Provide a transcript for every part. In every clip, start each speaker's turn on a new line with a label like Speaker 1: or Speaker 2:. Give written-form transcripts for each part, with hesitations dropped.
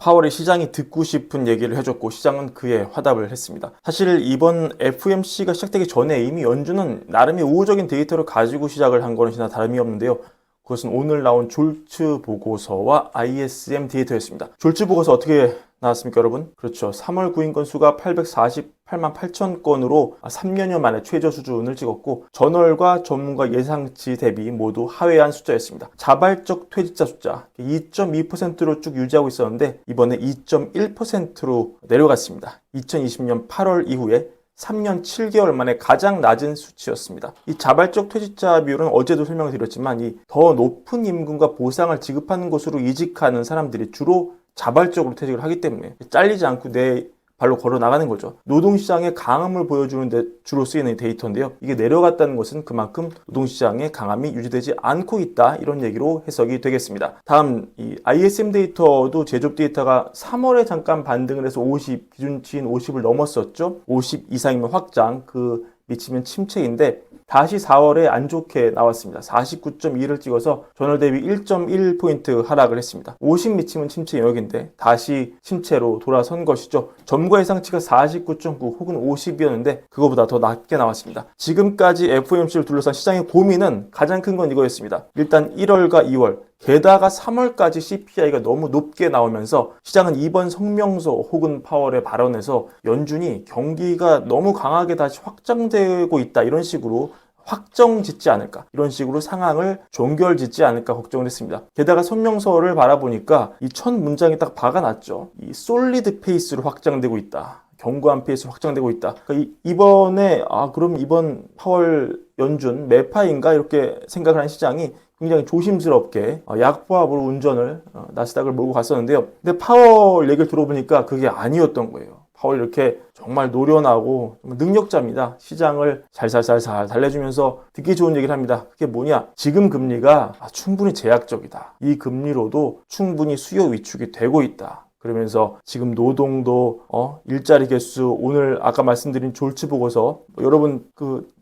Speaker 1: 파월이 시장이 듣고 싶은 얘기를 해줬고 시장은 그에 화답을 했습니다. 사실 이번 FOMC가 시작되기 전에 이미 연준은 나름의 우호적인 데이터를 가지고 시작을 한 것이나 다름이 없는데요. 그것은 오늘 나온 졸츠 보고서와 ISM 데이터였습니다. 졸츠 보고서 어떻게 나왔습니까, 여러분? 그렇죠. 3월 구인 건수가 848만 8천 건으로 3년여 만에 최저 수준을 찍었고 저널과 전문가 예상치 대비 모두 하회한 숫자였습니다. 자발적 퇴직자 숫자 2.2%로 쭉 유지하고 있었는데 이번에 2.1%로 내려갔습니다. 2020년 8월 이후에 3년 7개월 만에 가장 낮은 수치였습니다. 이 자발적 퇴직자 비율은 어제도 설명을 드렸지만 이 더 높은 임금과 보상을 지급하는 곳으로 이직하는 사람들이 주로 자발적으로 퇴직을 하기 때문에 잘리지 않고 내 발로 걸어 나가는 거죠. 노동시장의 강함을 보여주는 데 주로 쓰이는 데이터인데요. 이게 내려갔다는 것은 그만큼 노동시장의 강함이 유지되지 않고 있다. 이런 얘기로 해석이 되겠습니다. 다음 이 ISM 데이터도 제조업 데이터가 3월에 잠깐 반등을 해서 50, 기준치인 50을 넘었었죠. 50 이상이면 확장, 그 미치면 침체인데 다시 4월에 안 좋게 나왔습니다. 49.2를 찍어서 전월 대비 1.1포인트 하락을 했습니다. 50 미치면 침체 영역인데 다시 침체로 돌아선 것이죠. 전과 예상치가 49.9 혹은 50이었는데 그거보다 더 낮게 나왔습니다. 지금까지 FOMC를 둘러싼 시장의 고민은 가장 큰 건 이거였습니다. 일단 1월과 2월 게다가 3월까지 CPI가 너무 높게 나오면서 시장은 이번 성명서 혹은 파월의 발언에서 연준이 경기가 너무 강하게 다시 확장되고 있다 이런 식으로 확정 짓지 않을까 이런 식으로 상황을 종결 짓지 않을까 걱정을 했습니다. 게다가 성명서를 바라보니까 이 첫 문장이 딱 박아놨죠. 이 솔리드 페이스로 확장되고 있다. 견고한 페이스로 확장되고 있다. 그러니까 이번에 그럼 이번 파월 연준 매파인가 이렇게 생각을 한 시장이 굉장히 조심스럽게 약보합으로 운전을 나스닥을 몰고 갔었는데요. 근데 파월 얘기를 들어보니까 그게 아니었던 거예요. 파월 이렇게 정말 노련하고 능력자입니다. 시장을 살살살살 달래주면서 듣기 좋은 얘기를 합니다. 그게 뭐냐? 지금 금리가 충분히 제약적이다. 이 금리로도 충분히 수요 위축이 되고 있다. 그러면서 지금 노동도 일자리 개수 오늘 아까 말씀드린 졸츠 보고서 여러분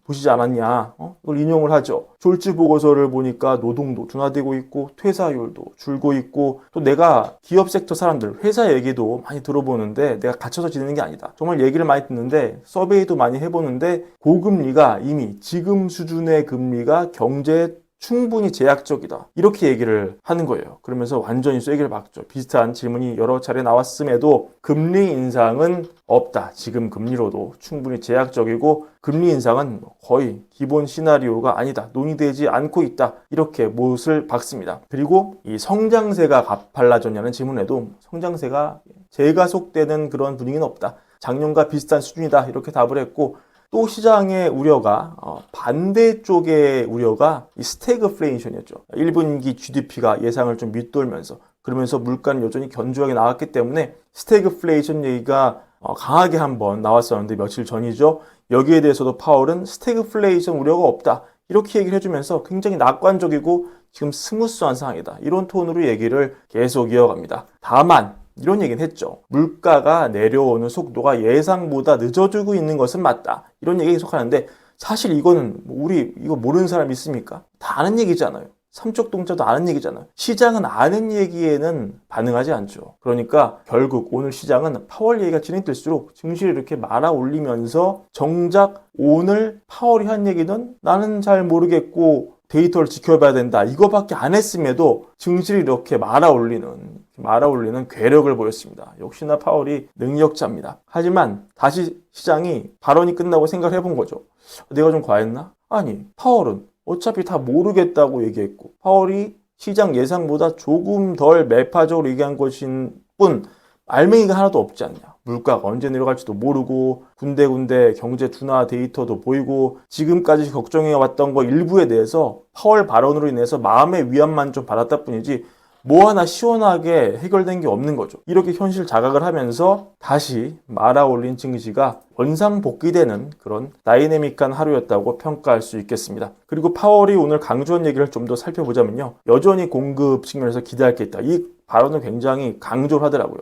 Speaker 1: 보시지 않았냐? 이걸 인용을 하죠. 졸츠 보고서를 보니까 노동도 둔화되고 있고 퇴사율도 줄고 있고 또 내가 기업 섹터 사람들 회사 얘기도 많이 들어보는데 내가 갇혀서 지내는 게 아니다. 정말 얘기를 많이 듣는데 서베이도 많이 해보는데 고금리가 이미 지금 수준의 금리가 경제에 충분히 제약적이다. 이렇게 얘기를 하는 거예요. 그러면서 완전히 쐐기를 박죠. 비슷한 질문이 여러 차례 나왔음에도 금리 인상은 없다. 지금 금리로도 충분히 제약적이고 금리 인상은 거의 기본 시나리오가 아니다. 논의되지 않고 있다. 이렇게 못을 박습니다. 그리고 이 성장세가 가팔라졌냐는 질문에도 성장세가 재가속되는 그런 분위기는 없다. 작년과 비슷한 수준이다. 이렇게 답을 했고 또 시장의 우려가 반대쪽의 우려가 이 스태그플레이션이었죠. 1분기 GDP가 예상을 좀 밑돌면서 그러면서 물가는 여전히 견조하게 나왔기 때문에 스태그플레이션 얘기가 강하게 한번 나왔었는데 며칠 전이죠. 여기에 대해서도 파월은 스태그플레이션 우려가 없다. 이렇게 얘기를 해주면서 굉장히 낙관적이고 지금 스무스한 상황이다. 이런 톤으로 얘기를 계속 이어갑니다. 다만 이런 얘기는 했죠. 물가가 내려오는 속도가 예상보다 늦어지고 있는 것은 맞다. 이런 얘기 계속 하는데 사실 이거는 우리 이거 모르는 사람 있습니까? 다 아는 얘기잖아요. 삼척동자도 아는 얘기잖아요. 시장은 아는 얘기에는 반응하지 않죠. 그러니까 결국 오늘 시장은 파월 얘기가 진행될수록 증시를 이렇게 말아 올리면서 정작 오늘 파월이 한 얘기는 나는 잘 모르겠고 데이터를 지켜봐야 된다. 이거밖에 안 했음에도 증시를 이렇게 말아 올리는 괴력을 보였습니다. 역시나 파월이 능력자입니다. 하지만 다시 시장이 발언이 끝나고 생각을 해본 거죠. 내가 좀 과했나? 아니, 파월은 어차피 다 모르겠다고 얘기했고 파월이 시장 예상보다 조금 덜 매파적으로 얘기한 것인 뿐 알맹이가 하나도 없지 않냐. 물가가 언제 내려갈지도 모르고 군데군데 경제 둔화 데이터도 보이고 지금까지 걱정해왔던 거 일부에 대해서 파월 발언으로 인해서 마음의 위안만 좀 받았다 뿐이지 뭐 하나 시원하게 해결된 게 없는 거죠. 이렇게 현실 자각을 하면서 다시 말아올린 증시가 원상복귀되는 그런 다이내믹한 하루였다고 평가할 수 있겠습니다. 그리고 파월이 오늘 강조한 얘기를 좀 더 살펴보자면요. 여전히 공급 측면에서 기대할 게 있다. 이 발언을 굉장히 강조를 하더라고요.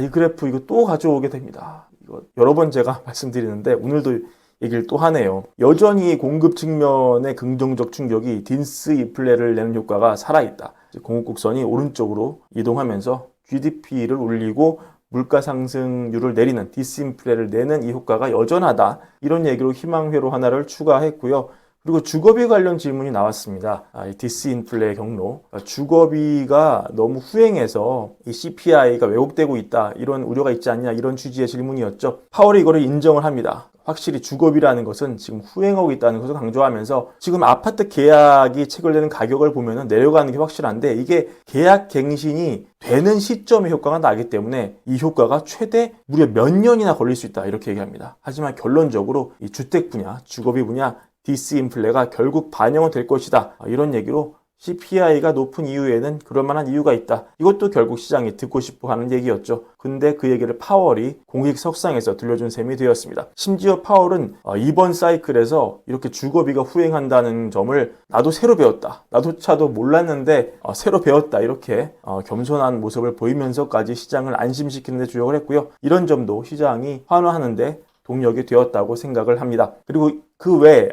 Speaker 1: 이 그래프 이거 또 가져오게 됩니다. 이거 여러 번 제가 말씀드리는데 오늘도 얘기를 또 하네요. 여전히 공급 측면의 긍정적 충격이 딘스 인플레를 내는 효과가 살아있다. 공급 곡선이 오른쪽으로 이동하면서 GDP를 올리고 물가 상승률을 내리는 디스인플레를 내는 이 효과가 여전하다. 이런 얘기로 희망회로 하나를 추가했고요. 그리고 주거비 관련 질문이 나왔습니다. 이 디스인플레의 경로. 주거비가 너무 후행해서 이 CPI가 왜곡되고 있다. 이런 우려가 있지 않냐. 이런 취지의 질문이었죠. 파월이 이거를 인정을 합니다. 확실히 주거비라는 것은 지금 후행하고 있다는 것을 강조하면서 지금 아파트 계약이 체결되는 가격을 보면 내려가는 게 확실한데 이게 계약 갱신이 되는 시점에 효과가 나기 때문에 이 효과가 최대 무려 몇 년이나 걸릴 수 있다. 이렇게 얘기합니다. 하지만 결론적으로 이 주택 분야, 주거비 분야 디스인플레가 결국 반영은 될 것이다. 이런 얘기로 CPI가 높은 이유에는 그럴 만한 이유가 있다. 이것도 결국 시장이 듣고 싶어 하는 얘기였죠. 근데 그 얘기를 파월이 공식 석상에서 들려준 셈이 되었습니다. 심지어 파월은 이번 사이클에서 이렇게 주거비가 후행한다는 점을 나도 새로 배웠다. 나도차도 몰랐는데 새로 배웠다. 이렇게 겸손한 모습을 보이면서까지 시장을 안심시키는 데 주력을 했고요. 이런 점도 시장이 환호하는데 동력이 되었다고 생각을 합니다. 그리고 그 외에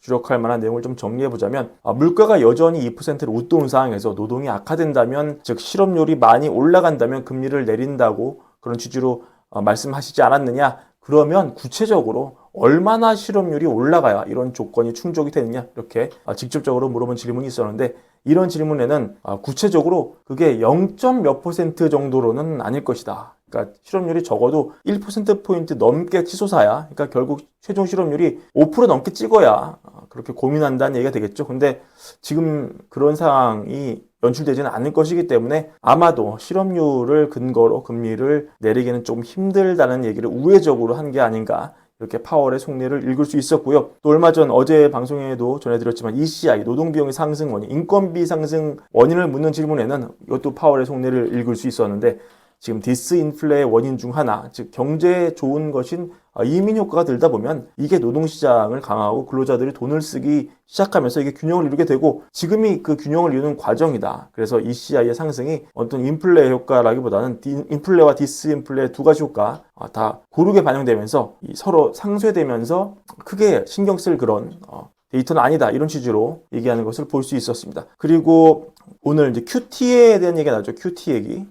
Speaker 1: 주력할 만한 내용을 좀 정리해보자면 물가가 여전히 2%를 웃도는 상황에서 노동이 악화된다면 즉 실업률이 많이 올라간다면 금리를 내린다고 그런 취지로 말씀하시지 않았느냐. 그러면 구체적으로 얼마나 실업률이 올라가야 이런 조건이 충족이 되느냐 이렇게 직접적으로 물어본 질문이 있었는데 이런 질문에는 구체적으로 그게 0. 몇 % 정도로는 아닐 것이다. 그러니까 실업률이 적어도 1%포인트 넘게 치솟아야, 그러니까 결국 최종 실업률이 5% 넘게 찍어야 그렇게 고민한다는 얘기가 되겠죠. 근데 지금 그런 상황이 연출되지는 않을 것이기 때문에 아마도 실업률을 근거로 금리를 내리기는 좀 힘들다는 얘기를 우회적으로 한 게 아닌가. 이렇게 파월의 속내를 읽을 수 있었고요. 또 얼마 전 어제 방송에도 전해드렸지만 ECI, 노동비용의 상승 원인, 인건비 상승 원인을 묻는 질문에는 이것도 파월의 속내를 읽을 수 있었는데 지금 디스인플레의 원인 중 하나, 즉 경제에 좋은 것인 이민 효과가 들다 보면 이게 노동시장을 강화하고 근로자들이 돈을 쓰기 시작하면서 이게 균형을 이루게 되고 지금이 그 균형을 이루는 과정이다. 그래서 ECI의 상승이 어떤 인플레 효과라기보다는 인플레와 디스인플레 두 가지 효과 다 고르게 반영되면서 서로 상쇄되면서 크게 신경 쓸 그런 데이터는 아니다. 이런 취지로 얘기하는 것을 볼 수 있었습니다. 그리고 오늘 이제 QT에 대한 얘기가 나죠. QT 얘기.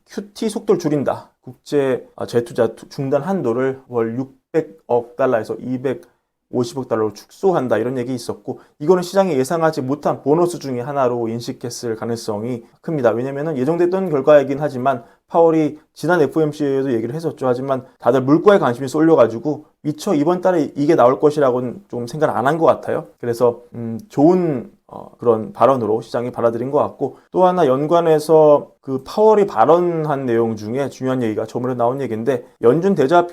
Speaker 1: QT 속도를 줄인다. 국제 재투자 중단 한도를 월 600억 달러에서 250억 달러로 축소한다. 이런 얘기 있었고 이거는 시장이 예상하지 못한 보너스 중에 하나로 인식했을 가능성이 큽니다. 왜냐하면 예정됐던 결과이긴 하지만 파월이 지난 FOMC에도 얘기를 했었죠. 하지만 다들 물가에 관심이 쏠려가지고 미처 이번 달에 이게 나올 것이라고는 좀 생각 안 한 것 같아요. 그래서 좋은 그런 발언으로 시장이 받아들인 것 같고 또 하나 연관해서 그 파월이 발언한 내용 중에 중요한 얘기가 저번에 나온 얘기인데 연준 대차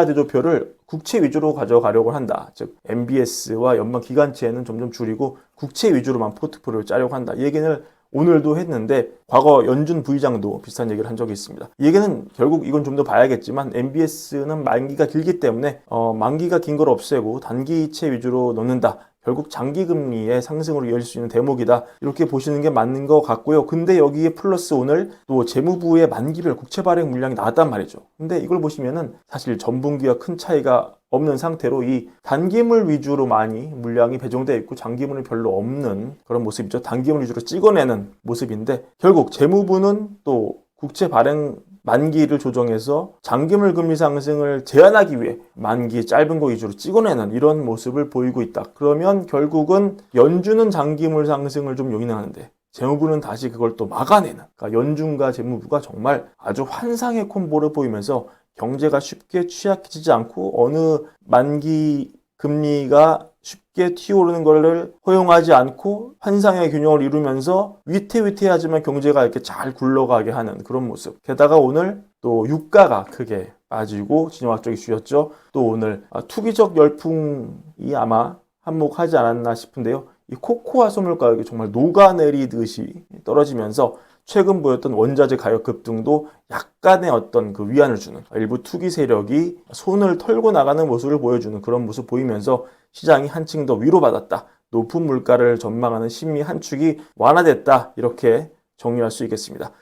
Speaker 1: 대조표를 국채 위주로 가져가려고 한다. 즉 MBS와 연방 기관채는 점점 줄이고 국채 위주로만 포트폴리오를 짜려고 한다. 이 얘기는 오늘도 했는데 과거 연준 부의장도 비슷한 얘기를 한 적이 있습니다. 이 얘기는 결국 이건 좀 더 봐야겠지만 MBS는 만기가 길기 때문에 만기가 긴 걸 없애고 단기채 위주로 넣는다. 결국 장기금리의 상승으로 이어질 수 있는 대목이다. 이렇게 보시는 게 맞는 것 같고요. 근데 여기에 플러스 오늘 또 재무부의 만기별 국채 발행 물량이 나왔단 말이죠. 근데 이걸 보시면은 사실 전분기와 큰 차이가 없는 상태로 이 단기물 위주로 많이 물량이 배정되어 있고 장기물이 별로 없는 그런 모습이죠. 단기물 위주로 찍어내는 모습인데 결국 재무부는 또 국채 발행 만기를 조정해서 장기물 금리 상승을 제한하기 위해 만기 짧은 거 위주로 찍어내는 이런 모습을 보이고 있다. 그러면 결국은 연준은 장기물 상승을 좀 용인하는데 재무부는 다시 그걸 또 막아내는, 그러니까 연준과 재무부가 정말 아주 환상의 콤보를 보이면서 경제가 쉽게 취약해지지 않고 어느 만기 금리가 쉽게 튀어오르는 것을 허용하지 않고 환상의 균형을 이루면서 위태위태하지만 경제가 이렇게 잘 굴러가게 하는 그런 모습. 게다가 오늘 또 유가가 크게 빠지고 진영학적 이슈였죠. 또 오늘 투기적 열풍이 아마 한몫하지 않았나 싶은데요. 이 코코아 소물 가격이 정말 녹아내리듯이 떨어지면서 최근 보였던 원자재 가격 급등도 약간의 어떤 그 위안을 주는 일부 투기 세력이 손을 털고 나가는 모습을 보여주는 그런 모습 보이면서 시장이 한층 더 위로받았다. 높은 물가를 전망하는 심리 한 축이 완화됐다. 이렇게 정리할 수 있겠습니다.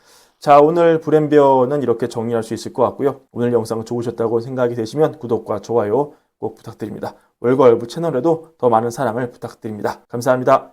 Speaker 1: 자, 오늘 브랜비어는 이렇게 정리할 수 있을 것 같고요. 오늘 영상 좋으셨다고 생각이 되시면 구독과 좋아요 꼭 부탁드립니다. 월과 월부 채널에도 더 많은 사랑을 부탁드립니다. 감사합니다.